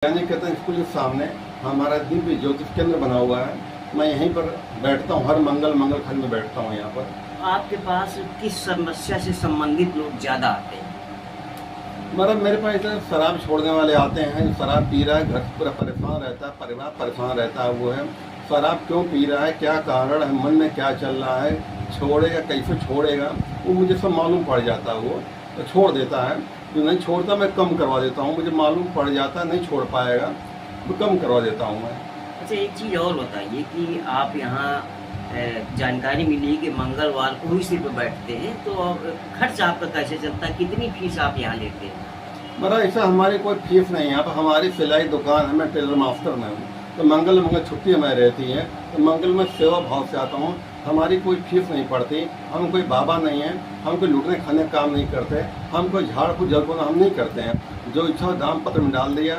ज्ञानीकेतन school के सामने हमारा दिव्य ज्योतिष केंद्र बना हुआ है। मैं यहीं पर बैठता हूँ, हर मंगल खंड में बैठता हूँ यहाँ पर। आपके पास किस समस्या से संबंधित लोग ज़्यादा आते हैं? मतलब मेरे पास इधर शराब छोड़ने वाले आते हैं, शराब पी रहा है, घर से पूरा परेशान रहता है, परिवार परेशान रहता है। वो है शराब क्यों पी रहा है, क्या कारण है, मन में क्या चल रहा है, छोड़ेगा कैसे छोड़ेगा, वो मुझे सब मालूम पड़ जाता है। वो तो छोड़ देता है, जो नहीं छोड़ता मैं कम करवा देता हूँ, मुझे मालूम पड़ जाता है नहीं छोड़ पाएगा तो कम करवा देता हूँ मैं। अच्छा, एक चीज़ और बताइए कि आप यहाँ जानकारी मिली कि मंगलवार को ही सिर्फ बैठते हैं, तो खर्च आपका कैसे चलता है? कितनी फीस आप यहाँ लेते हैं? मेरा ऐसा हमारी कोई फीस नहीं है। अब हमारी सिलाई दुकान है, मैं टेलर मास्टर में हूँ, तो मंगल छुट्टी हमें रहती है, तो मंगल में सेवा भाव से आता हूँ। हमारी कोई फीस नहीं पड़ती, हम कोई बाबा नहीं है, हम कोई लूटने खाने का काम नहीं करते, हम कोई झाड़ फूक जलपोना हम नहीं करते हैं। जो इच्छा दाम पत्र में डाल दिया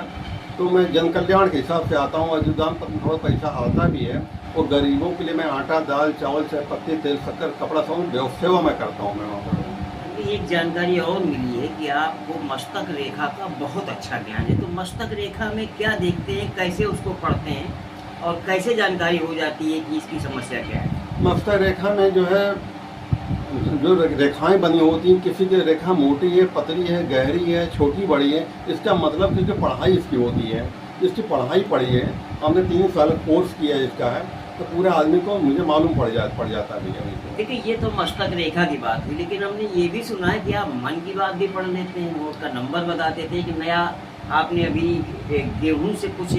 तो मैं जन कल्याण के हिसाब से आता हूँ, और जो दाम पत्र में थोड़ा पैसा आता भी है वो गरीबों के लिए मैं आटा दाल चावल चाय पत्ती तेल शक्कर कपड़ा सब सेवा मैं करता हूँ। मैं वहाँ पर एक जानकारी और मिली है कि आपको मस्तक रेखा का बहुत अच्छा ज्ञान है, तो मस्तक रेखा में क्या देखते हैं, कैसे उसको पढ़ते हैं और कैसे जानकारी हो जाती है कि इसकी समस्या क्या है? मस्तक रेखा में जो है, जो रेखाएं बनी होती हैं, किसी की रेखा मोटी है, पतली है, गहरी है, छोटी बड़ी है, इसका मतलब कि जो पढ़ाई इसकी होती है, इसकी पढ़ाई पढ़ी है, हमने 3 साल कोर्स किया है इसका है, तो पूरे आदमी को मुझे मालूम पड़ जाता है भैया। देखिए, ये तो मस्तक रेखा की बात हुई, लेकिन हमने ये भी सुना है कि आप मन की बात भी पढ़ लेते हैं, वो उसका नंबर बता देते हैं कि नया आपने अभी गेहूं से कुछ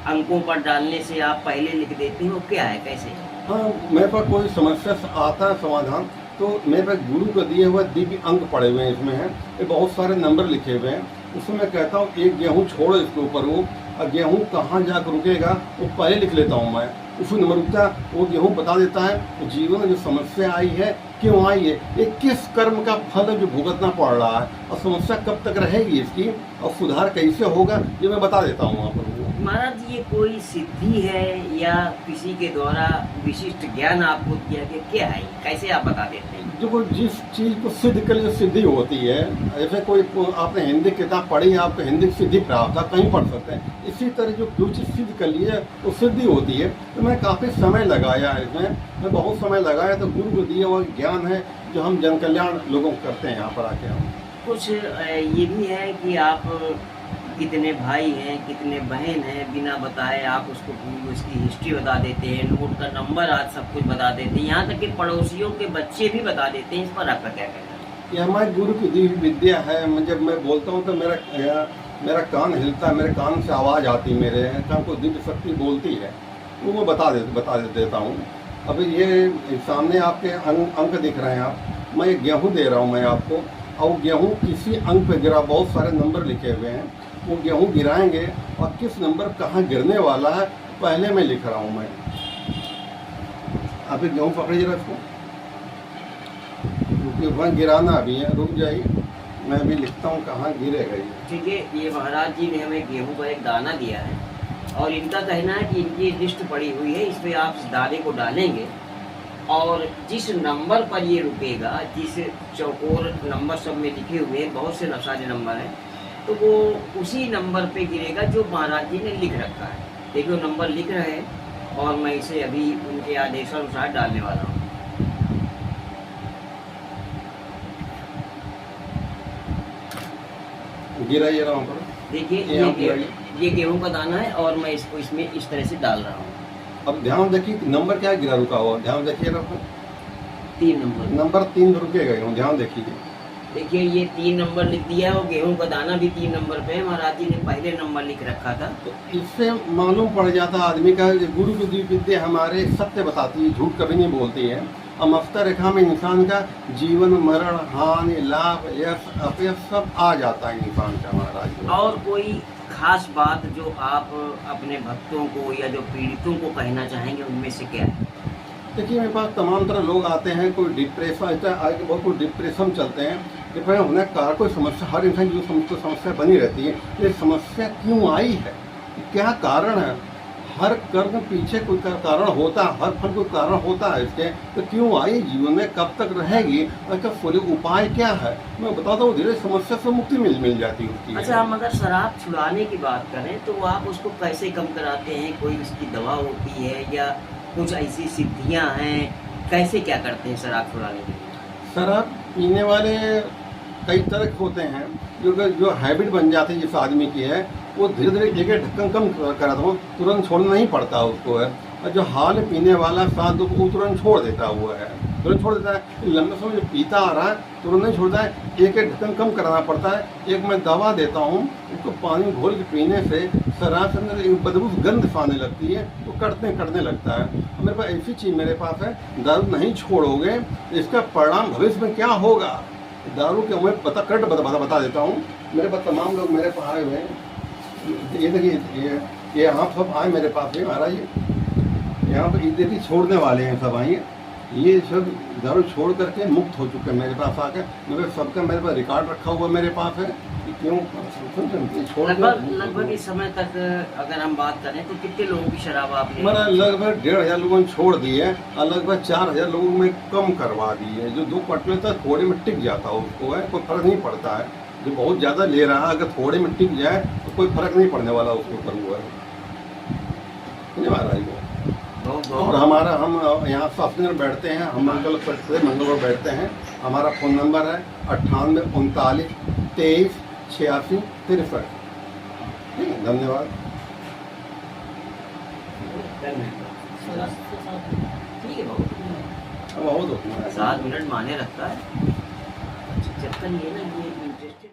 अंकों पर डालने से आप पहले लिख देते हैं, वो क्या है, कैसे? हाँ, मेरे पास कोई समस्या आता है समाधान, तो मेरे पास गुरु को दिए हुए दिव्य अंक पड़े हुए हैं, इसमें है ये बहुत सारे नंबर लिखे हुए हैं। उसमें मैं कहता हूँ एक गेहूँ छोड़ो इसके ऊपर, वो और गेहूँ कहाँ जाकर रुकेगा वो पहले लिख लेता हूँ मैं। उसी नंबर रुकता वो गेहूँ बता देता है तो जीवन में जो समस्या आई है क्यों आई है, ये किस कर्म का फल है जो भुगतना पड़ रहा है, और समस्या कब तक रहेगी इसकी, और सुधार कैसे होगा, ये मैं बता देता हूँ वहाँ पर। महाराज, ये कोई सिद्धि है या किसी के द्वारा विशिष्ट ज्ञान आपको दिया गया, क्या है, कैसे आप बता देते हैं? जो जिस चीज़ को सिद्ध कर जो सिद्धि होती है, ऐसे कोई आपने हिंदी किताब पढ़ी, आपको हिंदी की सिद्धि प्राप्त, आप कहीं पढ़ सकते हैं। इसी तरह जो चीज़ सिद्ध कर ली है वो सिद्धि होती है। तो मैं काफ़ी समय लगाया है इसमें, मैं बहुत समय लगाया, तो गुरु को दिया हुआ ज्ञान है जो हम जन कल्याण लोगों को करते हैं यहाँ पर आके। हम कुछ ये भी है कि आप कितने भाई हैं, कितने बहन हैं, बिना बताए आप उसको पूरी उसकी हिस्ट्री बता देते हैं, नोट का नंबर आज सब कुछ बता देते हैं, यहाँ तक कि पड़ोसियों के बच्चे भी बता देते हैं। इस पर आपका क्या कहना है? ये हमारे गुरु की दी हुई विद्या है। जब मैं बोलता हूँ तो मेरा कान हिलता है, मेरे कान से आवाज़ आती है, मेरे कान को दिव्य शक्ति बोलती है, वो मैं बता देता हूँ। अभी ये सामने आपके अंक दिख रहे हैं, आप मैं गेहूँ दे रहा हूँ मैं आपको, और वो गेहूँ किसी अंक पे गिरा, बहुत सारे नंबर लिखे हुए हैं, वो गेहूँ गिराएंगे और किस नंबर कहाँ गिरने वाला है पहले मैं लिख रहा हूँ मैं। आप गेहूँ पकड़िए इसको, क्योंकि वहाँ गिराना भी है, रुक जाइए, मैं अभी लिखता हूँ कहाँ गिरेगा ये। ठीक है, ये महाराज जी ने हमें गेहूं का एक दाना दिया है, और इनका कहना है कि इनकी लिस्ट पड़ी हुई है, इस पर आप इस दाने को डालेंगे और जिस नंबर पर ये रुकेगा, जिस चौकोर नंबर सब में लिखे हुए हैं, बहुत से सारे नंबर हैं, तो वो उसी नंबर पे गिरेगा जो महाराज जी ने लिख रखा है। देखिए, वो नंबर लिख रहे हैं और मैं इसे अभी उनके आदेशानुसार डालने वाला हूँ। गिराइए वहाँ पर, देखिए, ये गेहूं का दाना है और मैं इसको इसमें इस तरह से डाल रहा हूँ। अब ध्यान देखिए नंबर क्या गिरा रुका हुआ, ध्यान देखिए ना, 3 नंबर 3 रुकेगा, ध्यान देखिए। देखिए, ये 3 नंबर लिख दिया है और गेहूं का दाना भी 3 नंबर पे है, महाराज जी ने पहले नंबर लिख रखा था। तो इससे मालूम पड़ जाता आदमी का गुरु की दी विद्या हमारे सत्य बताती है, झूठ कभी नहीं बोलती है। और मस्तक रेखा में इंसान का जीवन मरण हानि लाभ यश अपयश सब आ जाता है इंसान का, महाराज। और कोई खास बात जो आप अपने भक्तों को या जो पीड़ितों को कहना चाहेंगे, उनमें से क्या है? देखिए, मेरे पास तमाम तरह लोग आते हैं, कोई डिप्रेशन ऐसा आगे बहुत कोई डिप्रेशन चलते हैं, डिप्रेशन होने का कारण कोई समस्या, हर इंसान जो समस्या बनी रहती है, ये समस्या क्यों आई है, क्या कारण है, हर कर्म पीछे कोई कारण होता है, हर फल कोई कारण होता है इसके, तो क्यों आई जीवन में, कब तक रहेगी, इसका फल उपाय क्या है, मैं बताता हूँ। धीरे समस्या से मुक्ति मिल जाती है उसकी। अच्छा, हम अगर शराब छुड़ाने की बात करें तो आप उसको कैसे कम कराते हैं? कोई उसकी दवा होती है या कुछ ऐसी सिद्धियां हैं? कैसे क्या करते हैं शराब छुड़ाने के लिए? शराब पीने वाले कई तरह के होते हैं, जो हैबिट बन जाती है जिस आदमी की है, वो धीरे धीरे एक एक ढक्कन कम कराता हूँ, तुरंत छोड़ना नहीं पड़ता उसको है। और जो हाल पीने वाला साथ वो तुरंत छोड़ देता हुआ है, तुरंत छोड़ देता है। लंबे समय जो पीता आ रहा है तुरंत नहीं छोड़ता है, एक एक ढक्कन कम कराना पड़ता है। एक मैं दवा देता हूँ, उसको पानी में घोल के पीने से शराब के अंदर एक बदबू गंध आने लगती है, वो कटने लगता है। मेरे पास ऐसी चीज़ मेरे पास है, दारू नहीं छोड़ोगे इसका परिणाम भविष्य में क्या होगा। दारू के मैं बता देता हूँ। मेरे पास तमाम लोग मेरे पास आए हुए हैं, ये देखिए, ये आप सब आए मेरे पास है महाराज, यहाँ पर ये देखिए छोड़ने वाले हैं सब आइए, ये सब दारू छोड़ करके मुक्त हो चुके हैं मेरे पास आके। मेरे सबका मेरे पास रिकॉर्ड रखा हुआ मेरे पास है कि क्यों छोड़। लगभग इस समय तक अगर हम बात करें तो कितने लोगों की शराब आपने? मेरा लगभग 1500 लोगों ने छोड़ दी है और लगभग 4000 लोगों में कम करवा दी है। जो 2 क्वार्टर तक थोड़े में टिक जाता है उसको है, कोई फर्क नहीं पड़ता है। जो बहुत ज़्यादा ले रहा है अगर थोड़े में टिक जाए तो कोई फर्क नहीं पड़ने वाला उसके ऊपर हुआ है। और हमारा हम यहाँ शास्त्री में बैठते हैं, हम मंगलवार बैठते हैं। हमारा फ़ोन नंबर है 98 39 23 86 63। ठीक है, धन्यवाद। ठीक है, बहुत होता है, 7 मिनट माने रखता है। जब तक ये ना ये इंटरेस्टेड